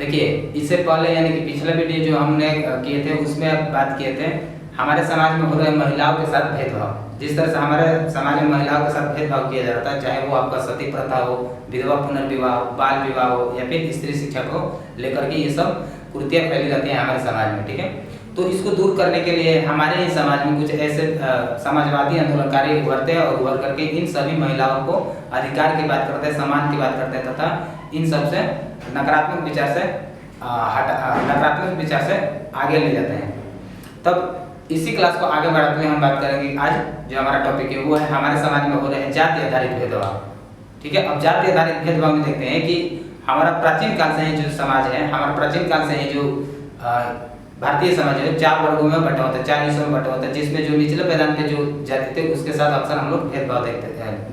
देखिए, इससे पहले यानी कि पिछला वीडियो जो हमने किए थे उसमें बात किए थे हमारे समाज में हो रहे महिलाओं के साथ भेदभाव। जिस तरह से हमारे समाज में महिलाओं के साथ भेदभाव किया जाता है, चाहे वो आपका सती प्रथा हो, विधवा पुनर्विवाह हो, बाल विवाह हो या फिर स्त्री शिक्षा को लेकर के ये सब कुरीतियाँ फैली रहती हैं हमारे समाज में, ठीक है। तो इसको दूर करने के लिए हमारे ही समाज में कुछ ऐसे समाजवादी आंदोलनकारी उभरते हैं और उभर करके इन सभी महिलाओं को अधिकार की बात करते हैं, सम्मान की बात करते हैं तथा इन सबसे नकारात्मक विचार से आगे ले जाते हैं। तब इसी क्लास को आगे बढ़ाते हुए हम बात करेंगे आज जो हमारा टॉपिक है वो है हमारे समाज में हो रहे हैं जाति आधारित भेदभाव, ठीक है। अब जाति आधारित भेदभाव में देखते हैं कि हमारा प्राचीन काल से ही जो समाज है, हमारा प्राचीन काल से ही जो भारतीय समाज है 4 वर्गों में बटा होता है, 4 हिस्सों में बटा होता है, जिसमें जो निचले पैदान के जो जाति थे उसके साथ अक्सर हम लोग भेदभाव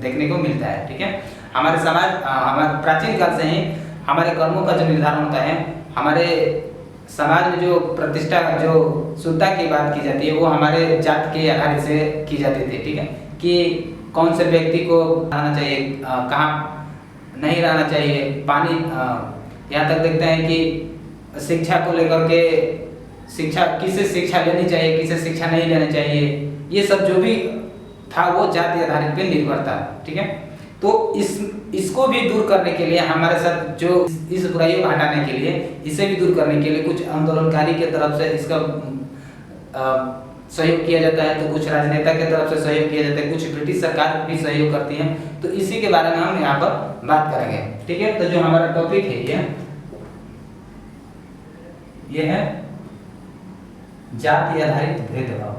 देखने को मिलता है, ठीक है। हमारे समाज हमारे प्राचीन काल से ही हमारे कर्मों का जो निर्धारण होता है, हमारे समाज में जो प्रतिष्ठा जो शुद्धता की बात की जाती है वो हमारे जात के आधार से की जाती थी, ठीक है। कि कौन से व्यक्ति को रहना चाहिए, कहाँ नहीं रहना चाहिए, पानी यहाँ तक देखते हैं कि शिक्षा को लेकर के किसे शिक्षा लेनी चाहिए, किसे शिक्षा नहीं लेनी चाहिए, ये सब जो भी था वो जाति आधारित पे निर्भर था, ठीक है। तो इसको भी दूर करने के लिए हमारे साथ जो इस बुराइयों को हटाने के लिए, इसे भी दूर करने के लिए कुछ आंदोलनकारी के तरफ से इसका सहयोग किया जाता है, तो कुछ राजनेता के तरफ से सहयोग किया जाता है, कुछ ब्रिटिश सरकार भी सहयोग करती है। तो इसी के बारे में हम यहाँ पर बात करेंगे, ठीक है। तो जो हमारा टॉपिक है ये है जाति आधारित भेदभाव।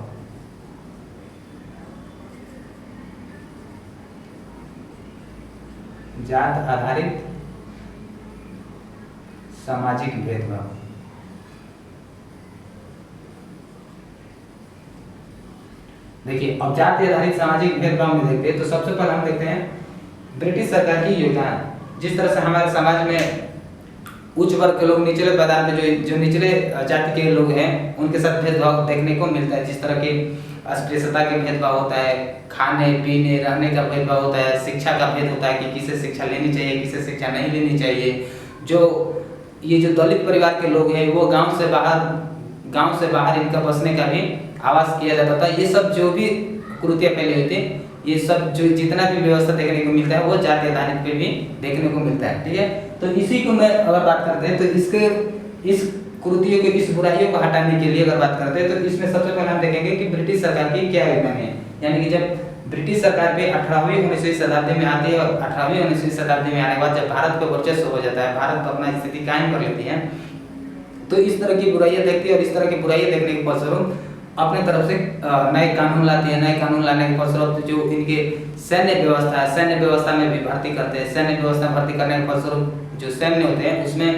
जात आधारित सामाजिक भेदभाव। देखिए, अब जाति आधारित सामाजिक भेदभाव में देखते हैं तो सबसे पहले हम देखते हैं ब्रिटिश सरकार की योगदान। जिस तरह से हमारे समाज में उच्च वर्ग के लोग निचले पैदान पे जो निचले जाति के लोग हैं उनके साथ भेदभाव देखने को मिलता है। जिस तरह की अस्पृश्यता के भेदभाव होता है, खाने पीने रहने का भेदभाव होता है, शिक्षा का भेद होता है कि किसे शिक्षा लेनी चाहिए, किसे शिक्षा नहीं लेनी चाहिए। ये जो दलित परिवार के लोग हैं वो गांव से बाहर इनका बसने का भी आवाज किया जाता था। ये सब जो भी कुरीतियाँ फैली हुई थी, ये सब जो जितना भी व्यवस्था देखने को मिलता है वो जाति आधारित पे भी देखने को मिलता है, ठीक है। तो इसी को मैं अगर बात करते हैं तो इस कुरीतियों के इस बुराइयों को हटाने के लिए अगर बात करते हैं तो इसमें सबसे पहले हम देखेंगे कि ब्रिटिश सरकार की क्या योगदान है। यानी कि जब ब्रिटिश सरकार भी 18वीं 19वीं शताब्दी में आती है और 18वीं 19वीं शताब्दी में आने के बाद जब भारत पे वर्चस्व हो जाता है, भारत पर अपना स्थिति कायम कर लेती है, तो इस तरह की बुराइयां देखती है और इस तरह की बुराइयां देखने के फलस्वरूप अपने तरफ से नए कानून लाती है। नए कानून लाने के फलस्वरूप जो इनके सैन्य व्यवस्था में भी भर्ती करते हैं। सैन्य व्यवस्था भर्ती करने के फलस्वरूप जो सैन्य होते हैं उसमें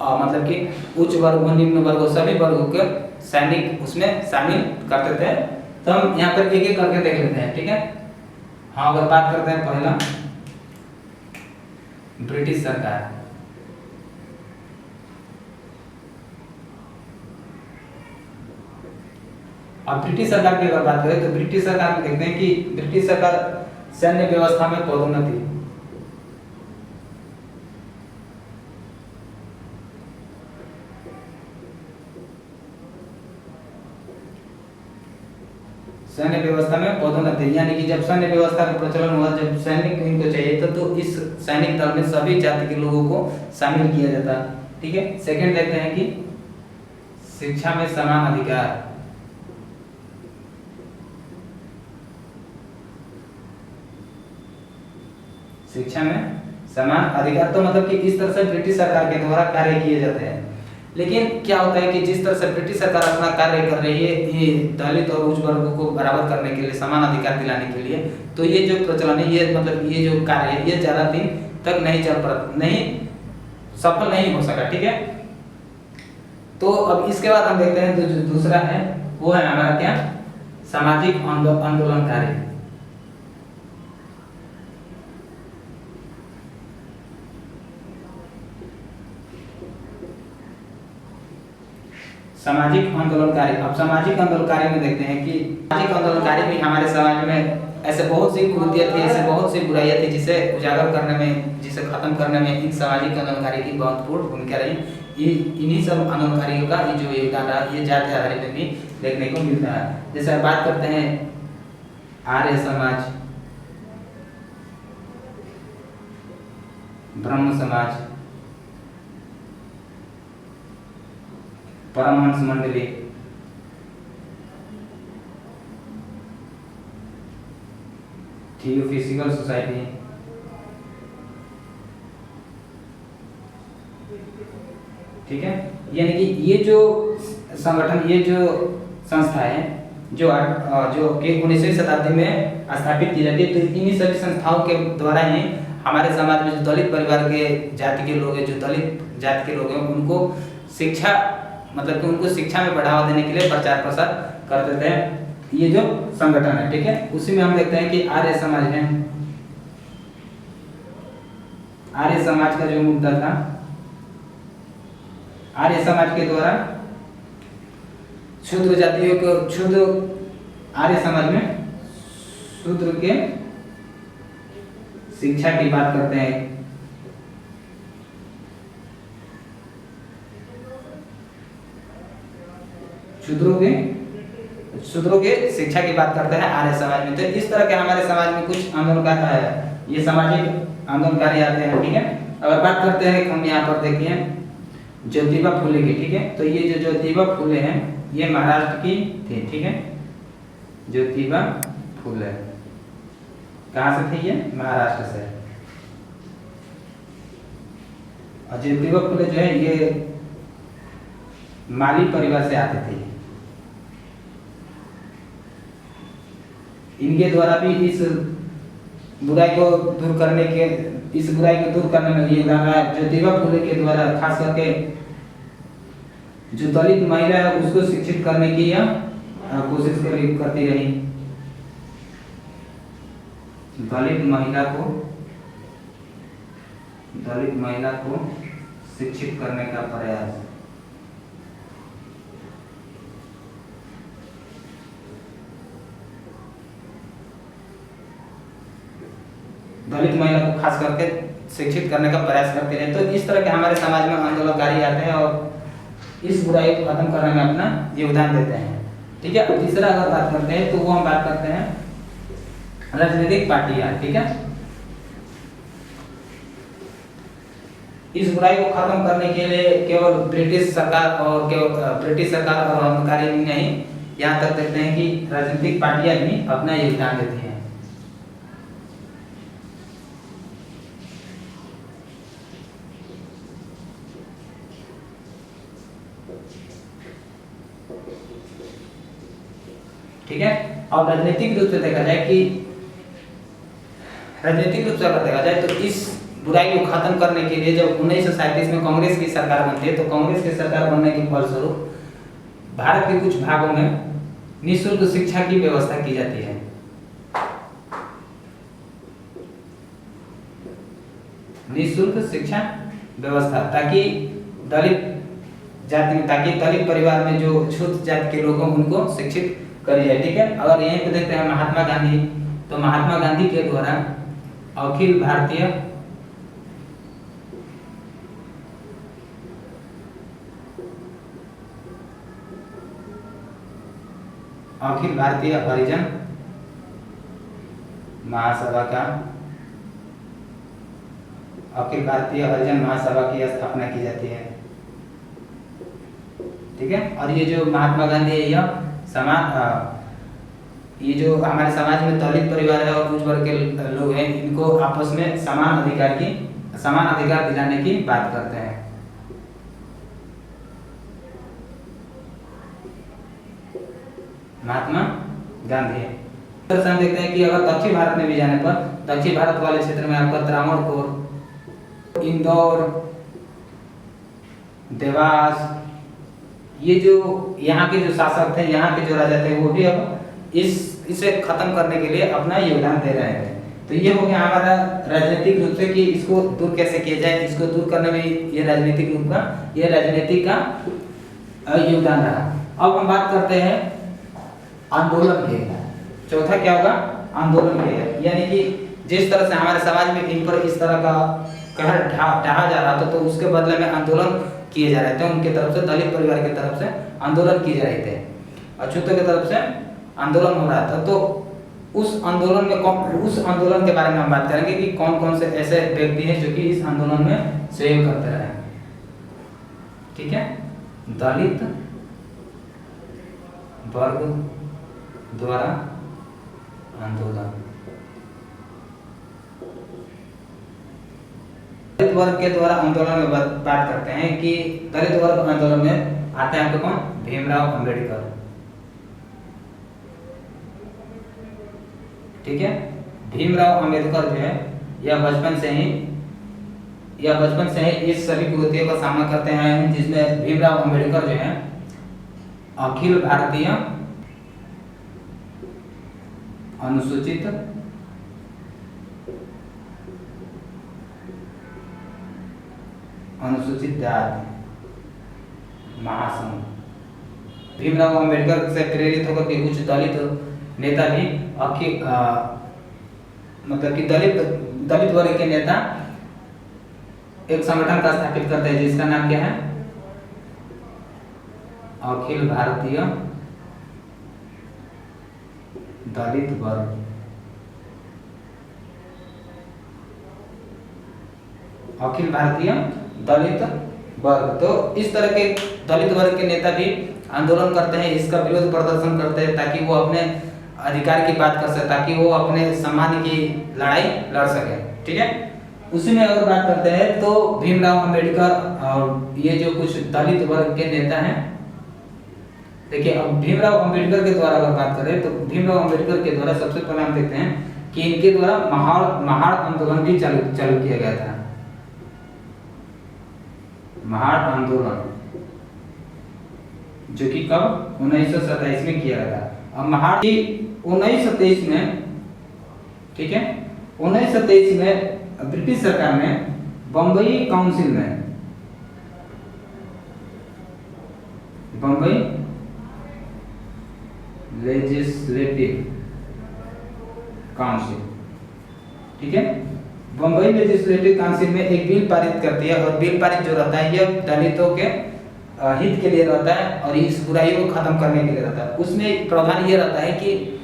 मतलब कि उच्च वर्ग निम्न वर्ग सभी वर्गों के सैनिक उसमें शामिल करते थे। तो हम यहाँ पर एक एक करके देख लेते हैं, ठीक है। हाँ, अगर बात करते हैं पहला ब्रिटिश सरकार। अब ब्रिटिश सरकार की अगर बात करें तो ब्रिटिश सरकार में देखते हैं कि ब्रिटिश सरकार सैन्य व्यवस्था में पदोन्नति, सैन्य व्यवस्था में पदोन्नति, यानी कि जब सैन्य व्यवस्था का प्रचलन हुआ, जब सैनिक इनको चाहिए तो इस सैनिक दल में सभी जाति के लोगों को शामिल किया जाता, ठीक है। सेकंड देखते हैं कि शिक्षा में समान अधिकार। शिक्षा में समान अधिकार तो मतलब कि इस तरह से ब्रिटिश सरकार के द्वारा कार्य किए जाते हैं। लेकिन क्या होता है कि जिस तरह से ब्रिटिश सरकार अपना कार्य कर रही है ये दलित और उच्च वर्गों को बराबर करने के लिए, समान अधिकार दिलाने के लिए, तो ये जो प्रचलन है, ये मतलब ये जो कार्य है ये ज़्यादा दिन तक नहीं सफल नहीं हो सका, ठीक है। तो अब इसके बाद हम देखते हैं जो दूसरा है वो है हमारा क्या, सामाजिक आंदोलनकारी। सामाजिक आंदोलनकारी। अब सामाजिक आंदोलनकारी में देखते हैं कि सामाजिक आंदोलनकारी भी हमारे समाज में ऐसे बहुत सी कुरीतियाँ थी, ऐसे बहुत सी बुराइयाँ थी जिसे उजागर करने में, जिसे खत्म करने में इन सामाजिक आंदोलनकारी की महत्वपूर्ण भूमिका रही। इन्हीं सब आंदोलनकारियों का ये जो योगदान रहा, ये जाति आधारित में भी देखने को मिलता है। जैसे आप बात करते हैं आर्य समाज, ब्रह्म समाज, परमहंस मंडली, थियोफिजिकल सोसाइटी, ठीक है। यानी कि ये जो संगठन, ये जो संस्था है जो कि 19वीं शताब्दी में स्थापित की जाती है, तो इन्हीं सभी संस्थाओं के द्वारा ही हमारे समाज में जो दलित परिवार के जाति के लोग हैं, जो दलित जाति के लोग हैं, उनको शिक्षा, मतलब कि उनको शिक्षा में बढ़ावा देने के लिए प्रचार प्रसार करते थे ये जो संगठन है, ठीक है। उसी में हम देखते हैं कि आर्य समाज है। आर्य समाज का जो मुद्दा था, आर्य समाज के द्वारा शूद्र जातियों को, शूद्र, आर्य समाज में शूद्र के शिक्षा की बात करते हैं। शूद्रों के शिक्षा की बात करते हैं आर्य समाज में। तो इस तरह के हमारे समाज में कुछ आंदोलनकार है, ये सामाजिक आंदोलनकारी आते हैं, ठीक है। अगर बात करते हैं हम यहाँ पर देखिए ज्योतिबा फुले की, ठीक है। तो ये जो ज्योतिबा फुले हैं ये महाराष्ट्र की थी, ठीक है। ज्योतिबा फुले कहाँ से थे? ये महाराष्ट्र से। और ज्योतिबा फुले जो है ये माली परिवार से आते थे। इनके द्वारा भी इस बुराई को दूर करने के, इस बुराई को दूर करने में योगदान रहा। ज्योतिबा फुले के द्वारा खास करके जो दलित महिला है उसको शिक्षित करने की यह कोशिश करती रही। दलित महिला को शिक्षित करने का प्रयास। दलित महिला को खास करके शिक्षित करने का प्रयास करते रहे। तो इस तरह के हमारे समाज में आंदोलनकारी आते हैं और इस बुराई को खत्म करने में अपना योगदान देते हैं, ठीक है। अब तीसरा अगर बात करते हैं तो वो हम बात करते हैं राजनीतिक पार्टियां, ठीक है। इस बुराई को खत्म करने के लिए केवल ब्रिटिश सरकार और आंदोलनकारी नहीं, यहाँ तक देखते हैं कि राजनीतिक पार्टियां भी अपना योगदान देती हैं। ठीक है। और राजनीतिक रूप से देखा जाए तो इस बुराई को खत्म करने के लिए जब 1937 में कांग्रेस की सरकार बनती है, तो कांग्रेस की सरकार बनने के फलस्वरूप भारत के कुछ भागों में निःशुल्क शिक्षा की व्यवस्था की जाती है। निःशुल्क शिक्षा व्यवस्था, ताकि दलित परिवार में जो छूत जाति के लोग हैं उनको शिक्षित करी जाए, ठीक है। अगर यहीं पे देखते हैं महात्मा गांधी, तो महात्मा गांधी के द्वारा अखिल भारतीय हरिजन महासभा की स्थापना की जाती है, ठीक है। और ये जो महात्मा गांधी है ये जो हमारे समाज में दलित परिवार है और उच्च वर्ग के लोग हैं, इनको आपस में समान अधिकार दिलाने की बात करते हैं। महात्मा गांधी। तो हम देखते हैं कि अगर दक्षिण भारत में भी जाने पर, दक्षिण भारत वाले क्षेत्र में आपका त्रावणकोर, इंदौर, देवास, ये जो यहाँ के जो शासक थे, यहाँ के जो राजा थे, वो भी अब इसे खत्म करने के लिए अपना योगदान दे रहे हैं। तो ये हो गया हमारा राजनीतिक रूप से कि इसको दूर कैसे किया जाए। इसको दूर करने में ये राजनीति का योगदान रहा। अब हम बात करते हैं आंदोलन के। चौथा क्या होगा? आंदोलन किया है। यानी कि जिस तरह से हमारे समाज में इन पर इस तरह का कहर ढहा जा रहा था, तो उसके बदले में आंदोलन किए जा रहे थे उनकी तरफ से, दलित परिवार की तरफ से आंदोलन किए जा रहे थे, अछूतों की तरफ से आंदोलन हो रहा था। तो उस आंदोलन के बारे में हम बात करेंगे कि कौन कौन से ऐसे व्यक्ति हैं जो कि इस आंदोलन में सहयोग करते रहे। ठीक है, दलित वर्ग द्वारा आंदोलन, दलित वर्ग के द्वारा आंदोलन में बात करते हैं कि दलित वर्ग आंदोलन में आता है आपको कौन? भीमराव अंबेडकर। ठीक है, भीमराव अंबेडकर जो है यह बचपन से ही इस सभी कुरीतियों का सामना करते हैं, जिसमें भीमराव अंबेडकर जो है अखिल भारतीय अनुसूचित जाति महासंघ, भीमराव अंबेडकर से प्रेरित होकर के कुछ दलित नेता भी मतलब कि दलित वर्ग के नेता एक संगठन का स्थापित करते हैं, जिसका नाम क्या है? अखिल भारतीय दलित वर्ग। अखिल भारतीय दलित वर्ग। तो इस तरह के दलित वर्ग के नेता भी आंदोलन करते हैं, इसका विरोध प्रदर्शन करते हैं, ताकि वो अपने अधिकार की बात कर सके, ताकि वो अपने सम्मान की लड़ाई लड़ सके। ठीक है, उसी में अगर बात करते हैं तो भीमराव अंबेडकर और ये जो कुछ दलित वर्ग के नेता हैं, देखिए अब भीमराव अंबेडकर के द्वारा अगर बात करें तो भीमराव अंबेडकर के द्वारा सबसे पहले हम देखते हैं कि इनके द्वारा महाड़ आंदोलन भी चालू किया गया था। महाड़ आंदोलन जो कि कब 1927 में किया गया था। अब महाड़ 1927 में, ठीक है, 1927 में ब्रिटिश सरकार ने बम्बई काउंसिल में, बम्बई लेजिस्लेटिव काउंसिल, ठीक है, बम्बई लेजिस्लेटिव काउंसिल में एक बिल पारित करती है। और बिल पारित जो रहता है यह दलितों के हित के लिए रहता है और इस बुराई को खत्म करने के लिए रहता है। उसमें प्रावधान ये रहता है कि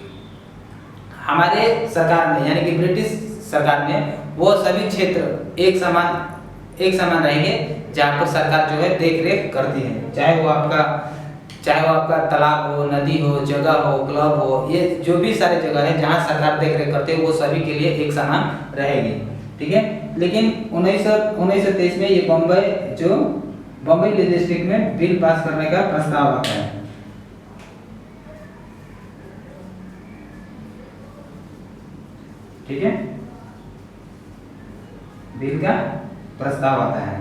हमारे सरकार में, यानी कि ब्रिटिश सरकार में, वो सभी क्षेत्र एक समान रहेंगे जहाँ पर सरकार जो है देख रेख करती है, चाहे वो आपका तालाब हो, नदी हो, जगह हो, क्लब हो, ये जो भी सारे जगह है जहाँ सरकार देख रेख करते है वो सभी के लिए एक समान रहेगी। ठीक है, लेकिन 1923 में ये बम्बई लेजिस्लेटिव में बिल पास करने का प्रस्ताव आता है। ठीक है, बिल का प्रस्ताव आता है।